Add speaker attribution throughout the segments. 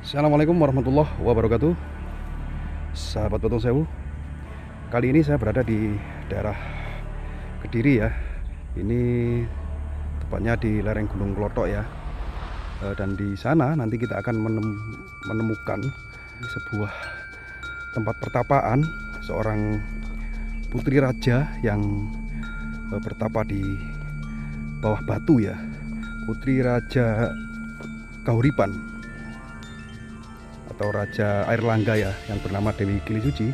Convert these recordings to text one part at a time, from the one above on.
Speaker 1: Assalamualaikum warahmatullahi wabarakatuh. Sahabat Potong Sewu, kali ini saya berada di daerah Kediri ya. Ini tepatnya di lereng Gunung Klothok ya. Dan di sana nanti kita akan menemukan sebuah tempat pertapaan seorang putri raja yang bertapa di bawah batu ya. Putri Raja Kahuripan atau Raja Airlangga ya, yang bernama Dewi Kilisuci.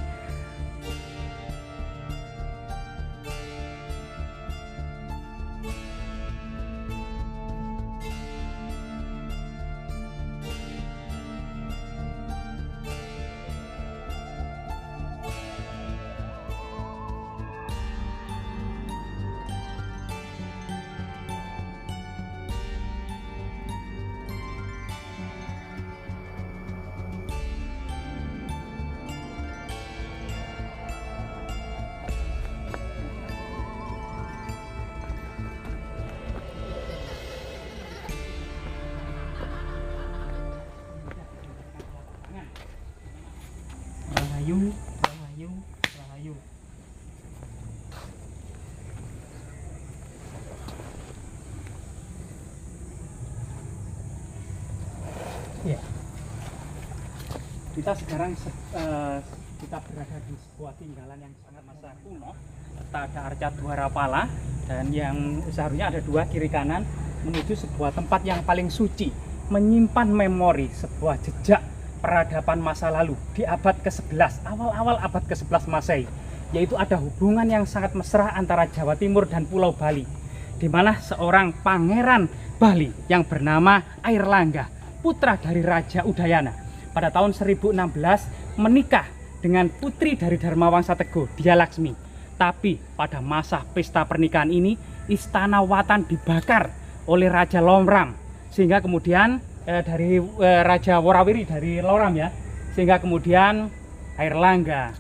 Speaker 2: Rahayu, rahayu, rahayu. Ya. Kita sekarang kita berada di sebuah tinggalan yang sangat masa kuno. Ada arca Dwarapala dan yang seharusnya ada dua kiri kanan menuju sebuah tempat yang paling suci, menyimpan memori sebuah jejak peradaban masa lalu di abad ke-11, awal-awal abad ke-11 Masehi, yaitu ada hubungan yang sangat mesra antara Jawa Timur dan Pulau Bali, di mana seorang pangeran Bali yang bernama Airlangga, putra dari Raja Udayana, pada tahun 1016 menikah dengan putri dari Dharma Wangsa Teguh, Dia Laksmi. Tapi pada masa pesta pernikahan ini, istana Watan dibakar oleh Raja Lomram, sehingga kemudian dari Raja Worawiri dari Loram ya, sehingga kemudian Airlangga,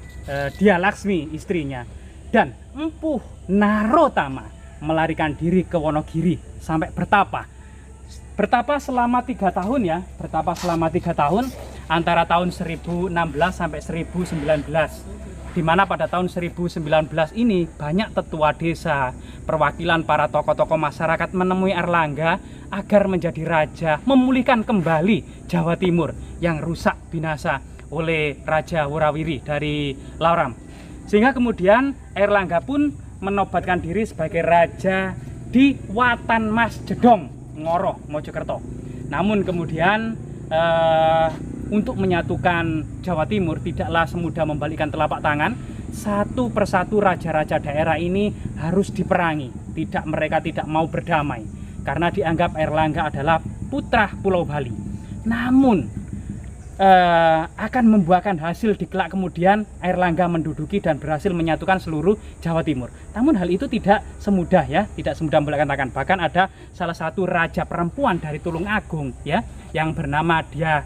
Speaker 2: Dia Laksmi istrinya, dan Empuh Narotama melarikan diri ke Wonogiri sampai bertapa selama 3 tahun ya, selama 3 tahun antara tahun 1016 sampai 1019, di mana pada tahun 1019 ini banyak tetua desa, perwakilan para tokoh-tokoh masyarakat menemui Airlangga agar menjadi raja, memulihkan kembali Jawa Timur yang rusak binasa oleh Raja Worawiri dari Loram. Sehingga kemudian Airlangga pun menobatkan diri sebagai raja di Watan Mas Jedong, Ngoro, Mojokerto. Namun kemudian untuk menyatukan Jawa Timur tidaklah semudah membalikkan telapak tangan. Satu persatu raja-raja daerah ini harus diperangi. Mereka tidak mau berdamai karena dianggap Airlangga adalah putra Pulau Bali. Namun akan membuahkan hasil di kelak kemudian Airlangga menduduki dan berhasil menyatukan seluruh Jawa Timur. Namun hal itu tidak semudah ya, tidak semudah membalikkan tangan. Bahkan ada salah satu raja perempuan dari Tulungagung ya, yang bernama Dia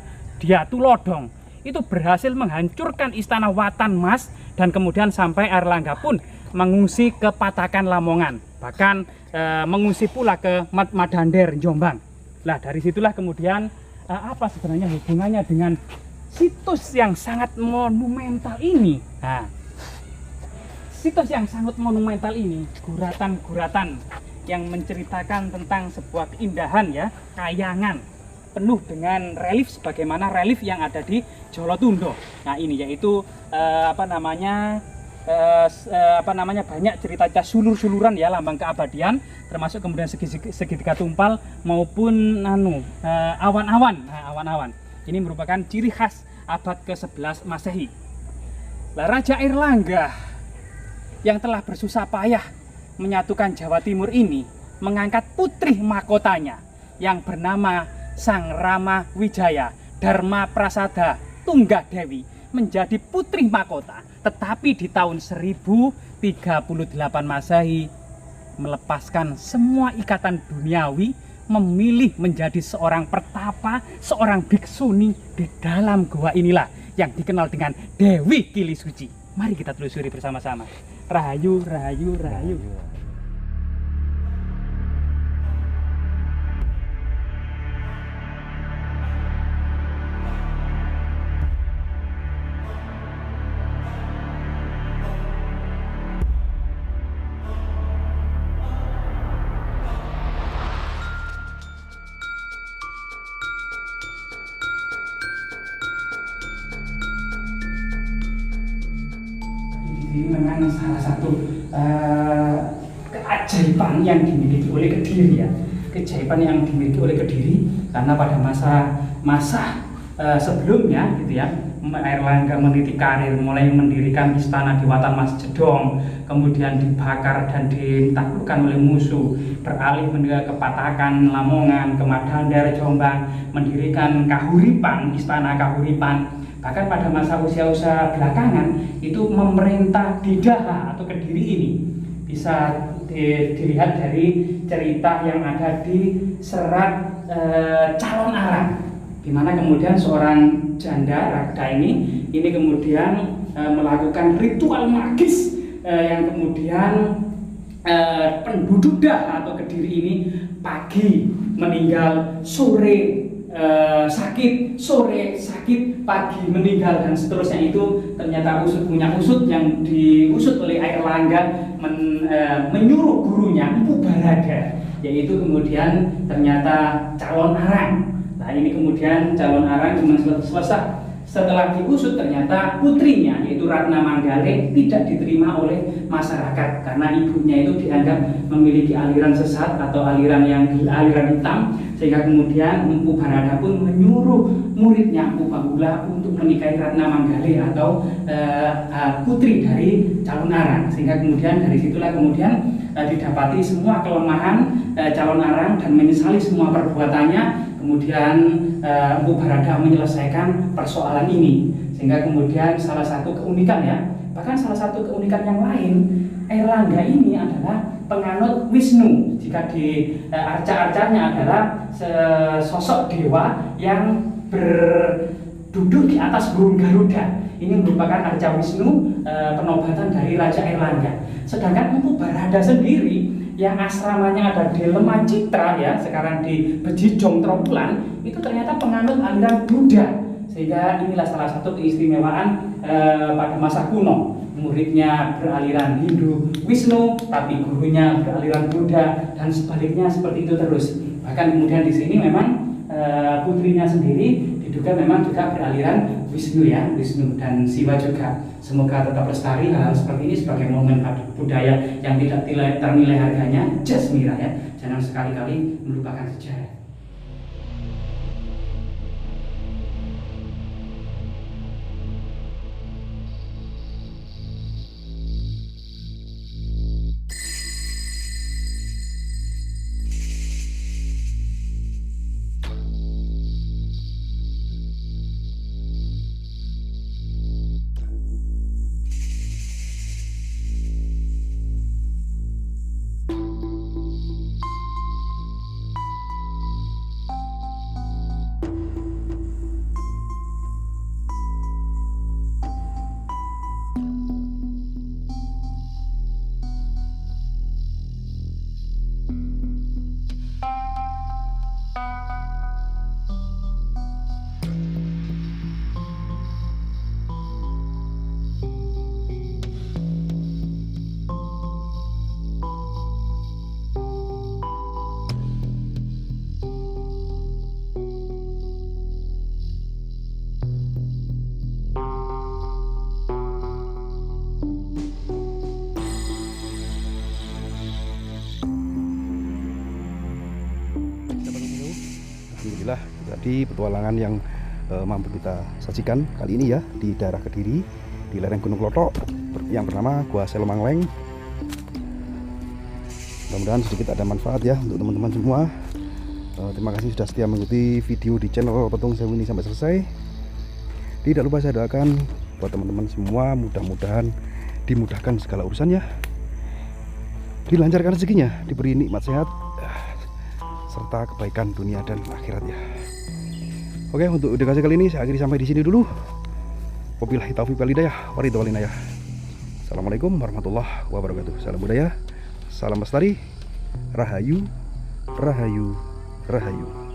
Speaker 2: Tulodong, itu berhasil menghancurkan istana Watan Mas, dan kemudian sampai Airlangga pun mengungsi ke Patakan Lamongan, bahkan mengungsi pula ke Madander, Jombang. Nah, dari situlah kemudian apa sebenarnya hubungannya dengan situs yang sangat monumental ini. Nah, situs yang sangat monumental ini, guratan-guratan yang menceritakan tentang sebuah keindahan ya, kayangan penuh dengan relief sebagaimana relief yang ada di Jolotundo. Nah, ini yaitu banyak cerita sulur-suluran ya, lambang keabadian, termasuk kemudian segitiga tumpal maupun awan-awan. Nah, awan-awan ini merupakan ciri khas abad ke-11 Masehi. Raja Airlangga yang telah bersusah payah menyatukan Jawa Timur ini mengangkat putri mahkotanya yang bernama Sang Rama Wijaya Dharma Prasada Tunggadewi menjadi putri mahkota. Tetapi di tahun 1038 Masehi melepaskan semua ikatan duniawi, memilih menjadi seorang pertapa, seorang biksuni di dalam gua inilah yang dikenal dengan Dewi Kilisuci. Mari kita telusuri bersama-sama. Rahayu, rahayu, rahayu. ini memang salah satu keajaiban yang dimiliki oleh Kediri ya. Keajaiban yang dimiliki oleh Kediri karena pada masa sebelumnya gitu ya, Airlangga meniti karir mulai mendirikan istana di Watan Mas Jedong, kemudian dibakar dan ditaklukkan oleh musuh, beralih ke Patakan, Lamongan, ke Madandar, Jombang, mendirikan Kahuripan, istana Kahuripan. Bahkan pada masa usia-usia belakangan itu memerintah di Daha atau Kediri ini. Bisa dilihat dari cerita yang ada di serat Calon Arang, di mana kemudian seorang janda Ragda ini kemudian melakukan ritual magis yang kemudian penduduk Daha atau Kediri ini pagi meninggal, sore sakit, sore sakit, pagi meninggal, dan seterusnya. Itu ternyata punya usut yang diusut oleh Airlangga menyuruh gurunya Empu Barada, yaitu kemudian ternyata Calon Arang. Nah ini kemudian Calon Arang cuma selesai setelah diusut, ternyata putrinya yaitu Ratna Manggale tidak diterima oleh masyarakat karena ibunya itu dianggap memiliki aliran sesat atau aliran hitam, sehingga kemudian Empu Barada pun menyuruh muridnya Empu Bahula untuk menikahi Ratna Manggale atau putri dari Calon Arang, sehingga kemudian dari situlah kemudian didapati semua kelemahan Calon Arang dan menyesali semua perbuatannya. Kemudian Empu Barada menyelesaikan persoalan ini, sehingga kemudian salah satu keunikan ya, bahkan salah satu keunikan yang lain, Airlangga ini adalah penganut Wisnu. Jika di arca-arcanya adalah sosok dewa yang berduduk di atas burung Garuda. Ini merupakan arca Wisnu, penobatan dari Raja Airlangga. Sedangkan Empu Barada sendiri yang asramanya ada di Lemah Citra ya, sekarang di Bejijong Trawulan, itu ternyata penganut aliran Buddha. Sehingga inilah salah satu keistimewaan pada masa kuno. Muridnya beraliran Hindu Wisnu, tapi gurunya beraliran Buddha, dan sebaliknya seperti itu terus. Bahkan kemudian di sini memang putrinya sendiri diduga memang juga beraliran Wisnu ya, Wisnu dan Siwa juga. Semoga tetap lestari hal seperti ini sebagai momen budaya yang tidak ternilai harganya. Jasmira ya, jangan sekali-kali melupakan sejarah.
Speaker 1: Alhamdulillah tadi petualangan yang mampu kita sajikan kali ini ya di daerah Kediri, di lereng Gunung Klothok yang bernama Gua Selomangleng. Mudah-mudahan sedikit ada manfaat ya untuk teman-teman semua. Terima kasih sudah setia mengikuti video di channel Petung Sewu ini sampai selesai. Tidak lupa saya doakan buat teman-teman semua, mudah-mudahan dimudahkan segala urusannya, dilancarkan rezekinya, diberi nikmat sehat serta kebaikan dunia dan akhirat ya. Oke, untuk edukasi kali ini saya akhiri sampai di sini dulu. Wabillahi taufiq wal hidayah, waridwan inayah. Assalamualaikum warahmatullahi wabarakatuh. Salam budaya, salam lestari, rahayu, rahayu, rahayu.